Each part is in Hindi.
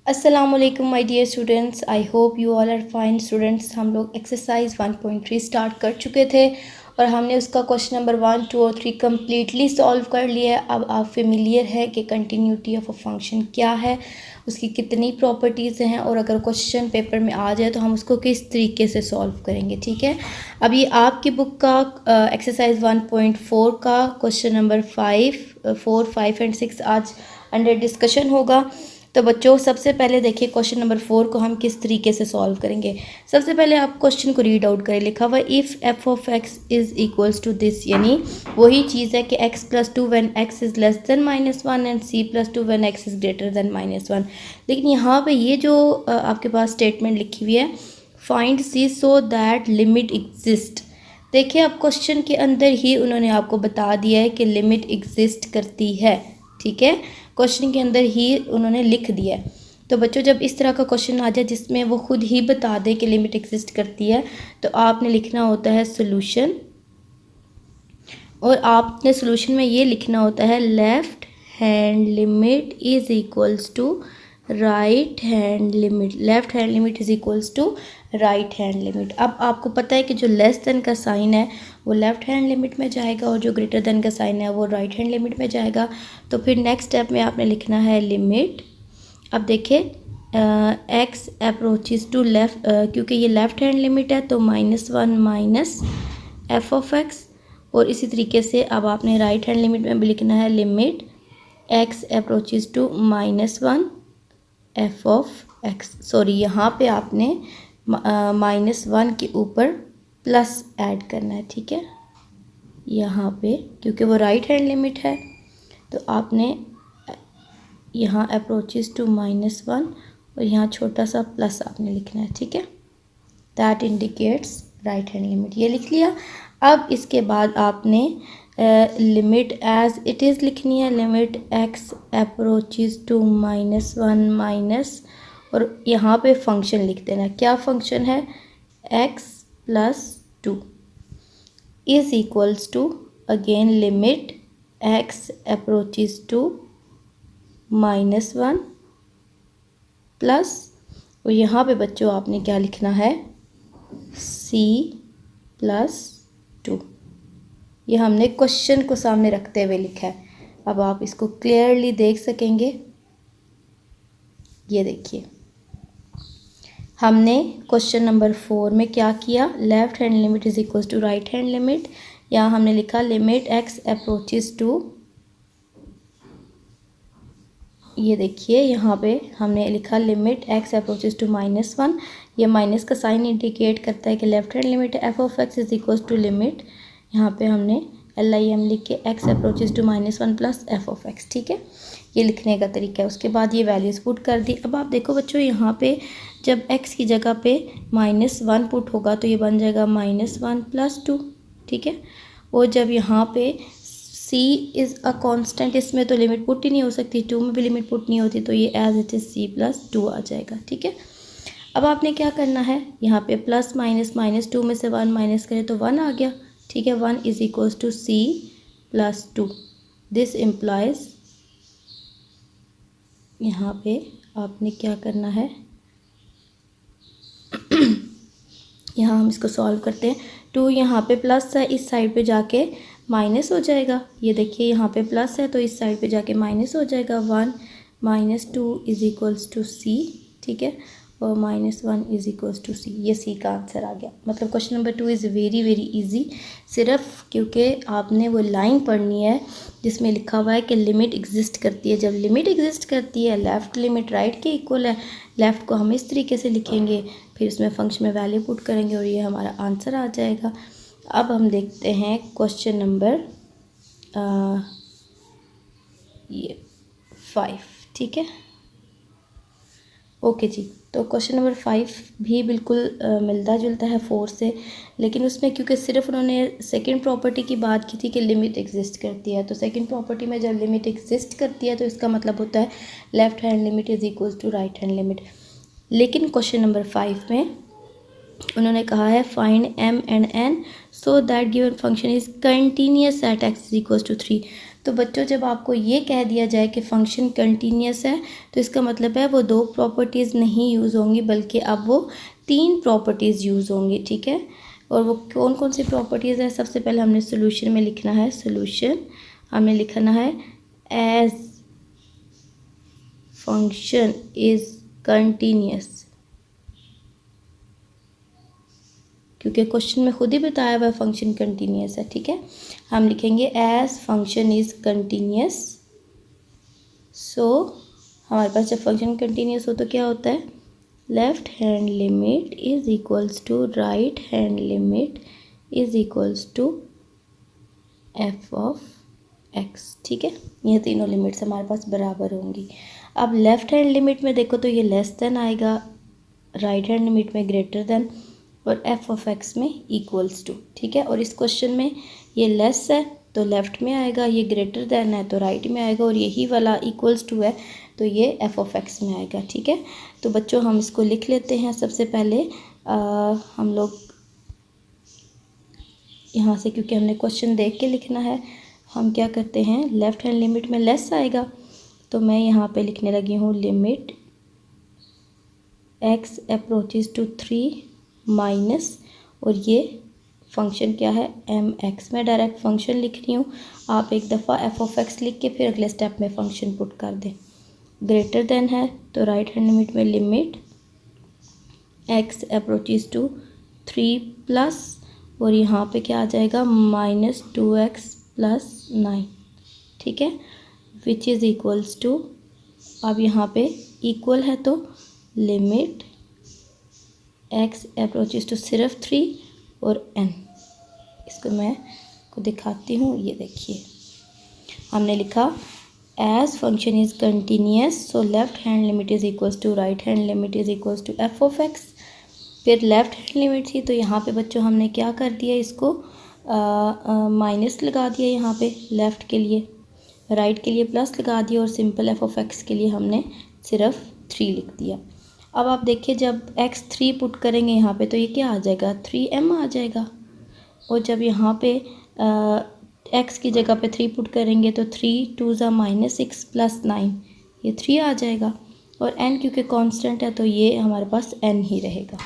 अस्सलामुअलैकुम my dear students, I hope you all are fine students. हम लोग एक्सरसाइज 1.3 स्टार्ट कर चुके थे और हमने उसका क्वेश्चन नंबर 1, 2 और 3 कम्प्लीटली सॉल्व कर लिया है। अब आप फेमिलियर है कि कंटिन्यूटी ऑफ अ फंक्शन क्या है, उसकी कितनी प्रॉपर्टीज़ हैं और अगर क्वेश्चन पेपर में आ जाए तो हम उसको किस तरीके से सॉल्व करेंगे। ठीक है, अब ये आपकी बुक का एक्सरसाइज 1.4 का क्वेश्चन नंबर 4, 5 एंड 6 आज अंडर डिस्कशन होगा। तो बच्चों सबसे पहले देखिए क्वेश्चन नंबर 4 को हम किस तरीके से सॉल्व करेंगे। सबसे पहले आप क्वेश्चन को रीड आउट करें। लिखा हुआ if f of x is equals to this, यानी वही चीज़ है कि x plus two when x is less than -1 and c plus two when x is greater than -1। लेकिन यहाँ पे ये जो आपके पास स्टेटमेंट लिखी हुई है, find c so that limit exist. देखिए अब क्वेश्चन के अंदर ही उन्होंने आपको बता दिया है कि लिमिट एग्जिस्ट करती है। ठीक है, क्वेश्चन के अंदर ही उन्होंने लिख दिया है। तो बच्चों जब इस तरह का क्वेश्चन आ जाए जिसमें वो खुद ही बता दे कि लिमिट एग्जिस्ट करती है, तो आपने लिखना होता है सोल्यूशन, और आपने सोल्यूशन में ये लिखना होता है left hand limit is equals to right hand limit. Left hand limit is equals to right hand limit. अब आपको पता है कि जो लेस देन का साइन है वो लेफ्ट हैंड लिमिट में जाएगा और जो ग्रेटर देन का साइन है वो राइट हैंड लिमिट में जाएगा। तो फिर नेक्स्ट स्टेप में आपने लिखना है लिमिट। अब देखिए एक्स अप्रोचेस टू लेफ्ट, क्योंकि ये लेफ्ट हैंड लिमिट है तो -1 माइनस एफ ऑफ एक्स। और इसी तरीके से अब आपने राइट हैंड लिमिट में भी लिखना है limit x approaches to -1 f of x. Sorry, यहाँ पे आपने -1 के ऊपर प्लस ऐड करना है। ठीक है, यहाँ पे क्योंकि वो राइट हैंड लिमिट है तो आपने यहाँ अप्रोचेस टू -1 और यहाँ छोटा सा प्लस आपने लिखना है। ठीक है, that indicates right hand limit, ये लिख लिया। अब इसके बाद आपने लिमिट एज इट इज़ लिखनी है, limit x approaches to -1 minus, और यहाँ पे फंक्शन लिख देना। क्या फंक्शन है? x plus 2 is equals to again limit x approaches to -1 plus, और यहाँ पे बच्चों आपने क्या लिखना है? c plus 2। ये हमने क्वेश्चन को सामने रखते हुए लिखा है। अब आप इसको क्लियरली देख सकेंगे। ये देखिए हमने क्वेश्चन नंबर 4 में क्या किया, left hand limit is equals to right hand limit. यहाँ हमने लिखा लिमिट एक्स अप्रोचेस टू, ये देखिए यहाँ पे हमने लिखा लिमिट एक्स अप्रोचेस टू -1। ये माइनस का साइन इंडिकेट करता है कि left hand limit f of x is equals to limit, यहाँ पे हमने LIM लिख के x approaches to -1 plus f of x. ठीक है, ये लिखने का तरीका है। उसके बाद ये वैल्यूज़ पुट कर दी। अब आप देखो बच्चों यहाँ पे जब x की जगह पे -1 पुट होगा तो ये बन जाएगा -1 प्लस 2। ठीक है, और जब यहाँ पे c इज़ अ कांस्टेंट, इसमें तो लिमिट पुट ही नहीं हो सकती, 2 में भी लिमिट पुट नहीं होती, तो ये as it is c plus 2 आ जाएगा। ठीक है, अब आपने क्या करना है, यहाँ पे प्लस माइनस -2 में से 1 माइनस करें तो 1 आ गया। ठीक है, 1 is equals to c plus 2। This implies, यहाँ पे आपने क्या करना है यहाँ हम इसको सॉल्व करते हैं। 2 यहाँ पे प्लस है, इस साइड पे जाके माइनस हो जाएगा। ये देखिए यहाँ पे प्लस है तो इस साइड पे जाके माइनस हो जाएगा। 1 minus 2 is equals to c। ठीक है, और -1 इज इक्वल्स टू c। ये c का आंसर आ गया। मतलब question number 2 is very very easy, सिर्फ क्योंकि आपने वो लाइन पढ़नी है जिसमें लिखा हुआ है कि लिमिट एग्जिस्ट करती है। जब लिमिट एग्जिस्ट करती है, लेफ़्ट लिमिट राइट के इक्वल है, लेफ़्ट को हम इस तरीके से लिखेंगे, फिर उसमें फंक्शन में वैल्यू पुट करेंगे और ये हमारा आंसर आ जाएगा। अब हम देखते हैं क्वेश्चन नंबर ये 5। ठीक है, ओके जी। तो क्वेश्चन नंबर 5 भी बिल्कुल मिलता जुलता है 4 से, लेकिन उसमें क्योंकि सिर्फ उन्होंने सेकंड प्रॉपर्टी की बात की थी कि लिमिट एग्जिस्ट करती है, तो सेकंड प्रॉपर्टी में जब लिमिट एग्जिस्ट करती है तो इसका मतलब होता है left hand limit is equals to right hand limit. लेकिन क्वेश्चन नंबर 5 में उन्होंने कहा है find m and n so that given function is continuous at x is equals to 3। तो बच्चों जब आपको ये कह दिया जाए कि फ़ंक्शन कंटिन्यूस है तो इसका मतलब है वो 2 प्रॉपर्टीज़ नहीं यूज़ होंगी बल्कि अब वो 3 प्रॉपर्टीज़ यूज़ होंगी, ठीक है। और वो कौन कौन सी प्रॉपर्टीज़ है, सबसे पहले हमने सोल्यूशन में लिखना है, सोल्यूशन हमने लिखना है एज फंक्शन इज़ कंटिन्यूस, क्योंकि क्वेश्चन में खुद ही बताया हुआ फंक्शन कंटिन्यूस है, ठीक है। हम लिखेंगे एज फंक्शन इज़ कंटिन्यूस। सो हमारे पास जब फंक्शन कंटिन्यूस हो तो क्या होता है, left hand limit is equals to right hand limit is equals to f of x, ठीक है। ये तीनों लिमिट्स हमारे पास बराबर होंगी। अब लेफ्ट हैंड लिमिट में देखो तो ये लेस देन आएगा, राइट हैंड लिमिट में ग्रेटर देन, और एफ ऑफ एक्स में इक्वल्स टू, ठीक है। और इस क्वेश्चन में ये लेस है तो लेफ़्ट में आएगा, ये ग्रेटर देन है तो राइट में आएगा, और यही वाला इक्वल्स टू है तो ये एफ ऑफ एक्स में आएगा, ठीक है। तो बच्चों हम इसको लिख लेते हैं। सबसे पहले हम लोग यहाँ से, क्योंकि हमने क्वेश्चन देख के लिखना है, हम क्या करते हैं, लेफ़्ट हैंड लिमिट में लेस आएगा तो मैं यहाँ पे लिखने लगी हूँ limit x approaches to 3 minus, और ये फंक्शन क्या है, एम एक्स। मैं डायरेक्ट फंक्शन लिख रही हूँ, आप एक दफ़ा एफ ऑफ एक्स लिख के फिर अगले स्टेप में फंक्शन पुट कर दें। ग्रेटर देन है तो राइट हैंड लिमिट में limit x approaches to 3 plus, और यहाँ पे क्या आ जाएगा, -2x + 9, ठीक है, विच इज़ इक्वल्स टू, अब यहाँ पे इक्वल है तो लिमिट एक्स अप्रोचेस टू सिर्फ 3 और n। इसको मैं को दिखाती हूँ, ये देखिए हमने लिखा as function is continuous, so left hand limit is equals to right hand limit is equals to f of x. फिर लेफ्ट हैंड लिमिट थी तो यहाँ पे बच्चों हमने क्या कर दिया, इसको माइनस लगा दिया यहाँ पे लेफ़्ट के लिए, राइट के लिए प्लस लगा दिया, और सिंपल एफ ऑफ एक्स के लिए हमने सिर्फ 3 लिख दिया। अब आप देखिए जब x 3 पुट करेंगे यहाँ पे तो ये क्या आ जाएगा, 3m आ जाएगा, और जब यहाँ पे x की जगह पे 3 पुट करेंगे तो 3 2 -6 + 9, ये 3 आ जाएगा, और n क्योंकि कांस्टेंट है तो ये हमारे पास n ही रहेगा,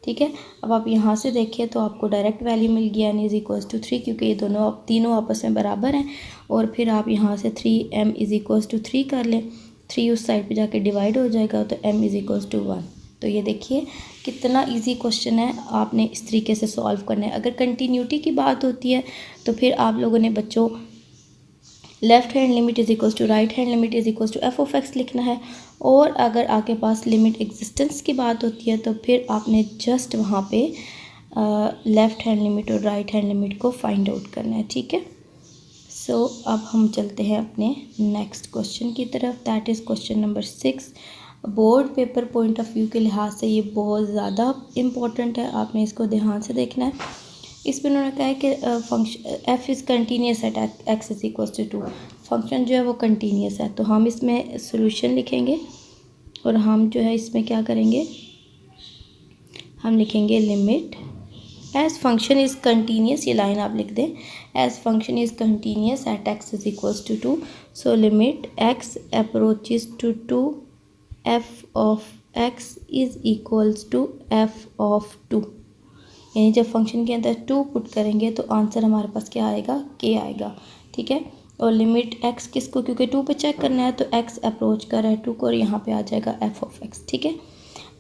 ठीक है। अब आप यहाँ से देखिए तो आपको डायरेक्ट वैल्यू मिल गया n = 3, क्योंकि ये दोनों तीनों आपस में बराबर हैं, और फिर आप यहाँ से 3m = 3 कर लें, 3 उस साइड पे जाके डिवाइड हो जाएगा तो m = 1। तो ये देखिए कितना इजी क्वेश्चन है, आपने इस तरीके से सॉल्व करना है। अगर कंटिन्यूटी की बात होती है तो फिर आप लोगों ने बच्चों left hand limit is equals to right hand limit is equals to f of x लिखना है, और अगर आपके पास लिमिट एग्जिस्टेंस की बात होती है तो फिर आपने जस्ट वहाँ पे लेफ़्ट हैंड लिमिट और राइट हैंड लिमिट को फाइंड आउट करना है, ठीक है। सो अब हम चलते हैं अपने नेक्स्ट क्वेश्चन की तरफ, that is question number 6। Board paper point of view के लिहाज से ये बहुत ज़्यादा इम्पोर्टेंट है, आपने इसको ध्यान से देखना है। इसमें उन्होंने कहा है कि function f is continuous at x is equals to 2, function जो है वो कंटिन्यूस है, तो हम इसमें सोल्यूशन लिखेंगे, और हम जो है इसमें क्या करेंगे, हम लिखेंगे limit as function is continuous, ये लाइन आप लिख दें, as function is continuous at x is equals to 2, so limit x approaches to 2 f of x is equals to f of 2, यानी जब फंक्शन के अंदर 2 पुट करेंगे तो आंसर हमारे पास क्या आएगा, k आएगा, ठीक है। और लिमिट x किसको, क्योंकि 2 पे चेक करना है तो x अप्रोच कर रहा है 2 को, और यहाँ पे आ जाएगा f ऑफ x, ठीक है।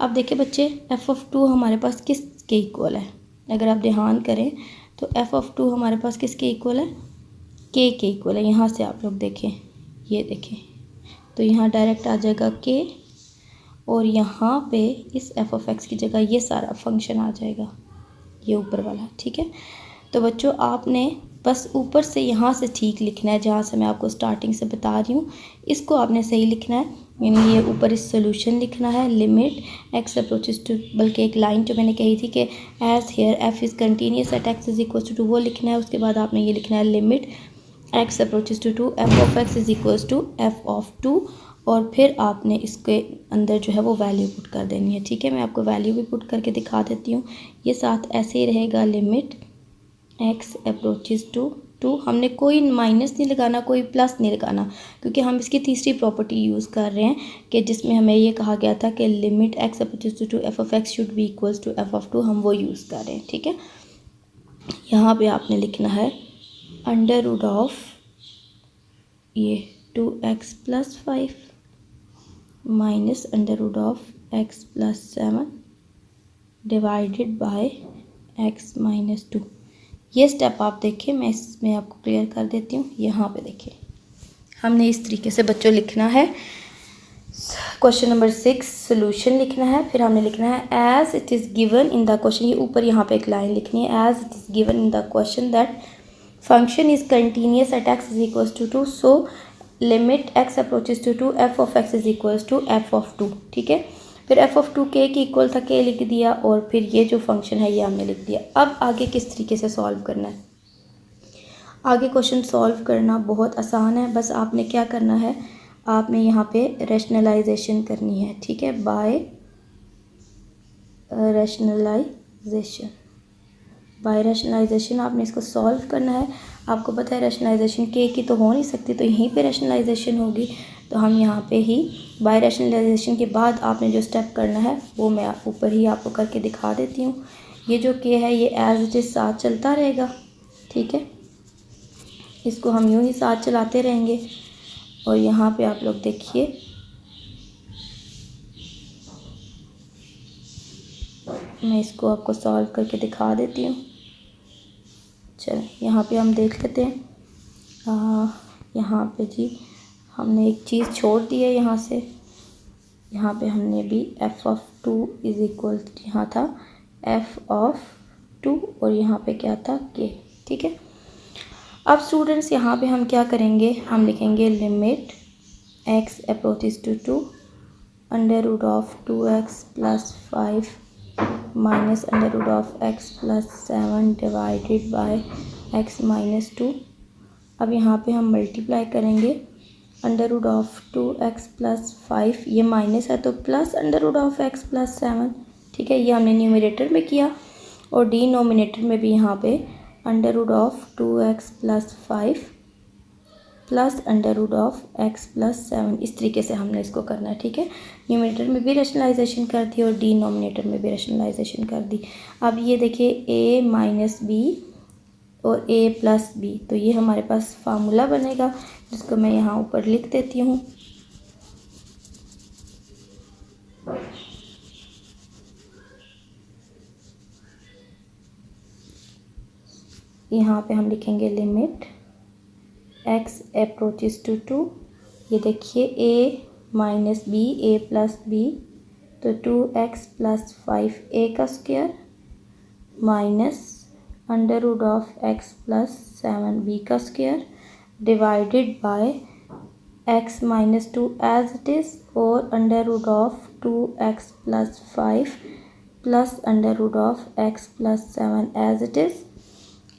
अब देखिए बच्चे f ऑफ 2 हमारे पास किसके इक्वल है, अगर आप ध्यान करें तो f ऑफ 2 हमारे पास किसके इक्वल है, k के इक्वल है। यहाँ से आप लोग देखें, ये देखें तो यहाँ डायरेक्ट आ जाएगा k, और यहाँ पे इस f ऑफ x की जगह ये सारा फंक्शन आ जाएगा, ये ऊपर वाला, ठीक है। तो बच्चों आपने बस ऊपर से यहाँ से ठीक लिखना है, जहाँ से मैं आपको स्टार्टिंग से बता रही हूँ इसको आपने सही लिखना है, यानी ये ऊपर इस सोल्यूशन लिखना है, लिमिट एक्स अप्रोचेस टू, बल्कि एक लाइन जो मैंने कही थी कि as here f is continuous at x is equals to 2, वो लिखना है। उसके बाद आपने ये लिखना है limit x approaches to 2 f of x is equals to f of 2, और फिर आपने इसके अंदर जो है वो वैल्यू पुट कर देनी है, ठीक है। मैं आपको वैल्यू भी पुट करके दिखा देती हूँ, ये साथ ऐसे ही रहेगा, limit x approaches to two, हमने कोई माइनस नहीं लगाना, कोई प्लस नहीं लगाना, क्योंकि हम इसकी तीसरी प्रॉपर्टी यूज़ कर रहे हैं कि जिसमें हमें ये कहा गया था कि limit x approaches to f of x should be equals to f of two, हम वो यूज़ कर रहे हैं। ठीक है, यहाँ पे आपने लिखना है अंडर रूट ऑफ ये 2x plus 5 minus under root of x plus 7 divided by x minus 2। ये स्टेप आप देखिए, मैं इसमें आपको क्लियर कर देती हूँ। यहाँ पे देखिए, हमने इस तरीके से बच्चों लिखना है। क्वेश्चन नंबर 6 सोल्यूशन लिखना है, फिर हमने लिखना है as it is given in the question, ये ऊपर यहाँ पे एक लाइन लिखनी है, as it is given in the question that function is continuous at x is equals to 2, so limit x approaches to 2 f of x is equals to f of 2। ठीक है, फिर f ऑफ 2 k की इक्वल था, k लिख दिया, और फिर ये जो फंक्शन है ये हमने लिख दिया। अब आगे किस तरीके से सॉल्व करना है, आगे क्वेश्चन सॉल्व करना बहुत आसान है। बस आपने क्या करना है, आपने यहाँ पे रैशनलाइजेशन करनी है। ठीक है, बाय रैशनलाइजेशन आपने इसको सॉल्व करना है। आपको पता है रैशनलाइजेशन के की तो हो नहीं सकती, तो यहीं पे रैशनलाइजेशन होगी, तो हम यहाँ पे ही बाय रैशनलाइजेशन के बाद आपने जो स्टेप करना है वो मैं ऊपर ही आपको करके दिखा देती हूँ। ये जो के है ये एज इट इज़ साथ चलता रहेगा। ठीक है, इसको हम यूँ ही साथ चलाते रहेंगे, और यहाँ पे आप लोग देखिए मैं इसको आपको सॉल्व करके दिखा देती हूँ। चल यहाँ पे हम देख लेते हैं। यहाँ पे जी हमने एक चीज़ छोड़ दी है, यहाँ से यहाँ पे हमने भी f ऑफ 2 इज़ इक्वल, यहाँ था f ऑफ 2 और यहाँ पे क्या था k। ठीक है, अब स्टूडेंट्स यहाँ पे हम क्या करेंगे, हम लिखेंगे limit x approaches to 2 under root of 2x plus 5 minus under root of x plus 7 divided by x minus 2। अब यहाँ पे हम मल्टीप्लाई करेंगे under root of 2x plus 5, ये माइनस है तो plus under root of x plus 7। ठीक है, ये हमने न्यूमरेटर में किया, और डिनोमिनेटर में भी यहाँ पे under root of 2x plus 5 plus under root of x plus 7, इस तरीके से हमने इसको करना है। ठीक है, न्यूमरेटर में भी रैशनलाइजेशन कर दी और डिनोमिनेटर में भी रैशनलाइजेशन कर दी। अब ये देखिए a माइनस बी और a प्लस बी, तो ये हमारे पास फार्मूला बनेगा, जिसको मैं यहाँ ऊपर लिख देती हूँ। यहाँ पे हम लिखेंगे लिमिट x अप्रोचेस टू 2, ये देखिए a minus B, a plus B, तो 2x प्लस 5a का square minus under root of x plus 7b का square divided by x minus 2 as it is, और under root of 2x plus 5 plus under root of x plus 7 as it is.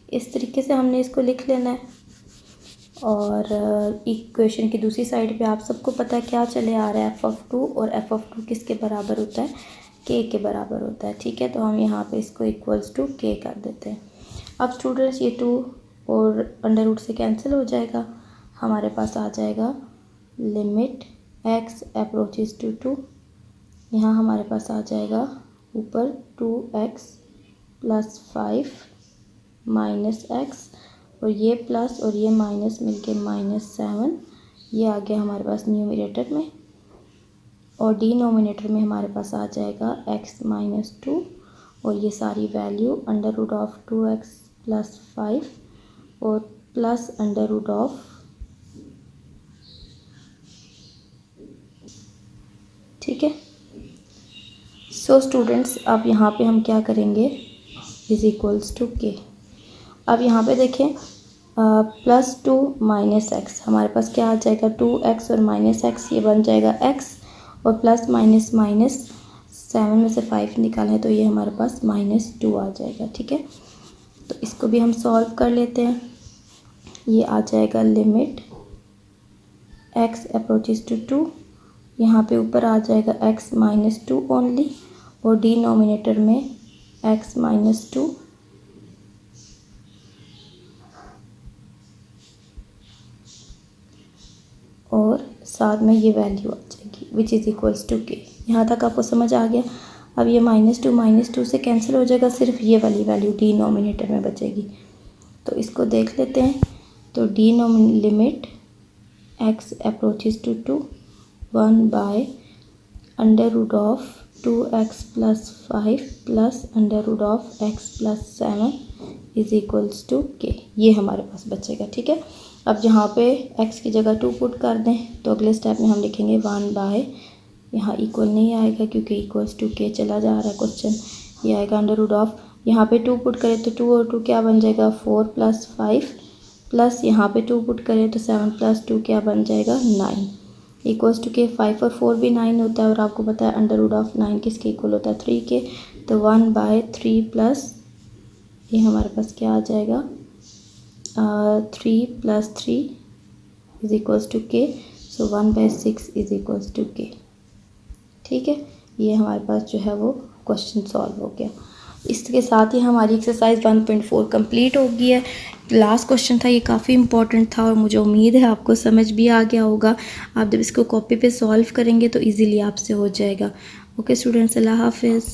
इस तरीके से हमने इसको लिख लेना है। और इक्वेशन की दूसरी साइड पे आप सबको पता है क्या चले आ रहा है, f ऑफ 2, और f ऑफ 2 किसके बराबर होता है, k के बराबर होता है। ठीक है, तो हम यहाँ पे इसको इक्वल्स टू k कर देते हैं। अब स्टूडेंट्स ये 2 और अंडर रूट से कैंसिल हो जाएगा, हमारे पास आ जाएगा लिमिट x अप्रोचेस टू 2, यहाँ हमारे पास आ जाएगा ऊपर 2x प्लस 5 माइनस x, और ये प्लस और ये माइनस मिलके -7, ये आ गया हमारे पास न्यूमरेटर में, और डिनोमिनेटर में हमारे पास आ जाएगा x माइनस 2, और ये सारी value under root of 2x plus 5 और प्लस अंडर रूट ऑफ, ठीक है। सो स्टूडेंट्स अब यहाँ पे हम क्या करेंगे, इज इक्वल्स टू के। अब यहाँ पे देखें +2 -x, हमारे पास क्या आ जाएगा 2x और -x, ये बन जाएगा x, और प्लस माइनस माइनस 7 में से 5 निकालें तो ये हमारे पास -2 आ जाएगा। ठीक है, तो इसको भी हम सॉल्व कर लेते हैं। ये आ जाएगा लिमिट x अप्रोचेस टू 2, यहाँ पे ऊपर आ जाएगा x -2 ओनली, और डिनोमिनेटर में x -2, साथ में ये वैल्यू आ जाएगी विच इज़ इक्वल्स टू के। यहाँ तक आपको समझ आ गया। अब ये -2 से कैंसिल हो जाएगा, सिर्फ ये वाली वैल्यू डिनोमिनेटर में बचेगी। तो इसको देख लेते हैं। तो limit x approaches to 2 1/√2x + 5 + √x + 7 is equals to k. ये हमारे पास बचेगा। ठीक है, अब जहाँ पे x की जगह 2 पुट कर दें तो अगले स्टेप में हम लिखेंगे 1/, यहाँ इक्वल नहीं आएगा क्योंकि इक्वल्स टू के चला जा रहा है क्वेश्चन। ये आएगा √, यहाँ पे 2 पुट करें तो 2 और 2 क्या बन जाएगा 4 + 5 प्लस यहाँ पे 2 पुट करें तो 7 + 2 क्या बन जाएगा 9 इक्वल्स टू के। 5 और 4 भी 9 होता है और आपको पता है √9 किसके इक्वल होता है 3 के। तो 1/3 प्लस ये हमारे पास क्या आ जाएगा 3 + 3 इज़ इक्वल्स टू के। सो 1/6 इज़ इक्वल्स टू के। ठीक है, ये हमारे पास जो है वो क्वेश्चन सॉल्व हो गया। इसके साथ ही हमारी एक्सरसाइज 1.4 कंप्लीट हो गई है। लास्ट क्वेश्चन था, ये काफ़ी इंपॉर्टेंट था और मुझे उम्मीद है आपको समझ भी आ गया होगा। आप जब इसको कॉपी पे सॉल्व करेंगे तो इजीली आपसे हो जाएगा। ओके स्टूडेंट्स, अल्लाह हाफिज़।